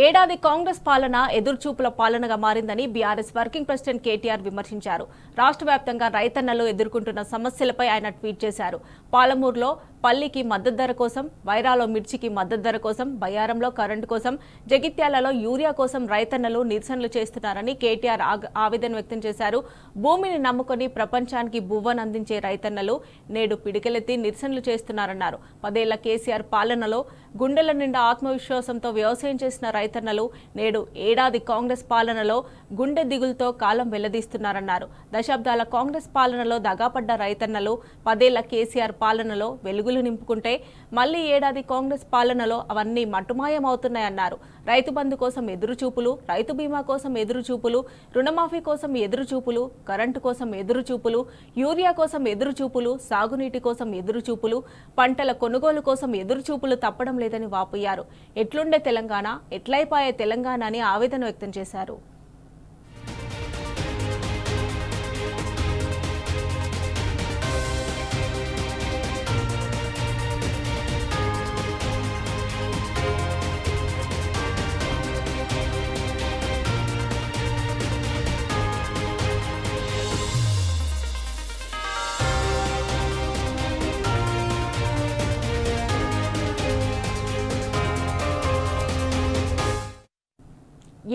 ఏడాది కాంగ్రెస్ పాలన ఎదురుచూపుల పాలనగా మారిందని బీఆర్ఎస్ వర్కింగ్ ప్రెసిడెంట్ కేటీఆర్ విమర్శించారు. రాష్ట్ర వ్యాప్తంగా రైతన్నలు ఎదుర్కొంటున్న సమస్యలపై ఆయన ట్వీట్ చేశారు. పాలమూరులో పల్లికి మద్దతు ధర కోసం, వైరాలో మిర్చికి మద్దతు ధర కోసం, బయ్యారంలో కరెంటు కోసం, జగిత్యాలలో యూరియా కోసం రైతన్నలు నిరసనలు చేస్తున్నారని కేటీఆర్ ఆవేదన వ్యక్తం చేశారు. భూమిని నమ్ముకొని ప్రపంచానికి బువ్వను అందించే రైతన్నలు నేడు పిడికెలెత్తి నిరసనలు చేస్తున్నారన్నారు. 10 ఏళ్ల కేసీఆర్ పాలనలో గుండెల నిండా ఆత్మవిశ్వాసంతో వ్యవసాయం చేసిన రైతన్నలు నేడు ఏడాది కాంగ్రెస్ పాలనలో గుండె దిగులతో కాలం వెల్లదీస్తున్నారన్నారు. దశాబ్దాల కాంగ్రెస్ పాలనలో దగాపడ్డ రైతన్నలు 10 ఏళ్ల కేసీఆర్ పాలనలో వెలుగులు నింపుకుంటే మళ్లీ ఏడాది కాంగ్రెస్ పాలనలో అవన్నీ మటుమాయమవుతున్నాయన్నారు. రైతు బంధు కోసం ఎదురుచూపులు, రైతు బీమా కోసం ఎదురుచూపులు, రుణమాఫీ కోసం ఎదురుచూపులు, కరెంటు కోసం ఎదురుచూపులు, యూరియా కోసం ఎదురుచూపులు, సాగునీటి కోసం ఎదురుచూపులు, పంటల కొనుగోలు కోసం ఎదురుచూపులు తప్పడం లేదని వాపోయారు. ఎట్లుండే తెలంగాణ, ఎట్లయిపాయే తెలంగాణ అని ఆవేదన వ్యక్తం చేశారు.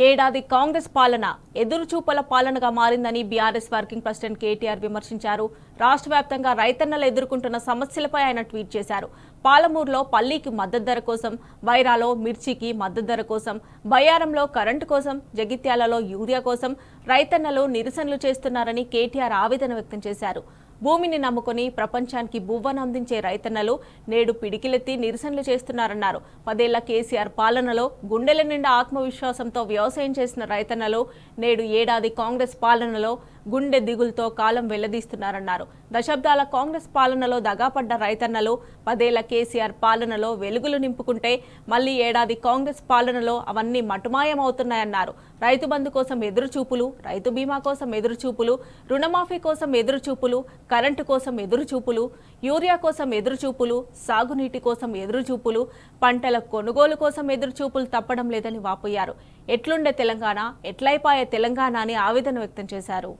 ఏడాది కాంగ్రెస్ పాలన ఎదురుచూపుల పాలనగా మారిందని బీఆర్ఎస్ వర్కింగ్ ప్రెసిడెంట్ కేటీఆర్ విమర్శించారు. రాష్ట్ర వ్యాప్తంగా రైతన్నలు ఎదుర్కొంటున్న సమస్యలపై ఆయన ట్వీట్ చేశారు. పాలమూరులో పల్లికి మద్దతు ధర కోసం, వైరాలో మిర్చికి మద్దతు ధర కోసం, బయ్యారంలో కరెంటు కోసం, జగిత్యాలలో యూరియా కోసం రైతన్నలు నిరసనలు చేస్తున్నారని కేటీఆర్ ఆవేదన వ్యక్తం చేశారు. భూమిని నమ్ముకొని ప్రపంచానికి బువ్వను అందించే రైతన్నలు నేడు పిడికిలెత్తి నిరసనలు చేస్తున్నారన్నారు. 10 ఏళ్ల కేసీఆర్ పాలనలో గుండెల నిండా ఆత్మవిశ్వాసంతో వ్యవసాయం చేసిన రైతన్నలు నేడు ఏడాది కాంగ్రెస్ పాలనలో గుండె దిగులతో కాలం వెల్లదీస్తున్నారన్నారు. దశాబ్దాల కాంగ్రెస్ పాలనలో దగాపడ్డ రైతన్నలు 10 ఏళ్ల కేసీఆర్ పాలనలో వెలుగులు నింపుకుంటే మళ్లీ ఏడాది కాంగ్రెస్ పాలనలో అవన్నీ మటుమాయమవుతున్నాయన్నారు. రైతు బంధు కోసం ఎదురుచూపులు, రైతు బీమా కోసం ఎదురుచూపులు, రుణమాఫీ కోసం ఎదురుచూపులు, కరెంటు కోసం ఎదురుచూపులు, యూరియా కోసం ఎదురుచూపులు, సాగునీటి కోసం ఎదురుచూపులు, పంటల కొనుగోలు కోసం ఎదురుచూపులు తప్పడం లేదని వాపోయారు. ఎట్లుండే తెలంగాణ, ఎట్లయిపాయే తెలంగాణ అని ఆవేదన వ్యక్తం చేశారు.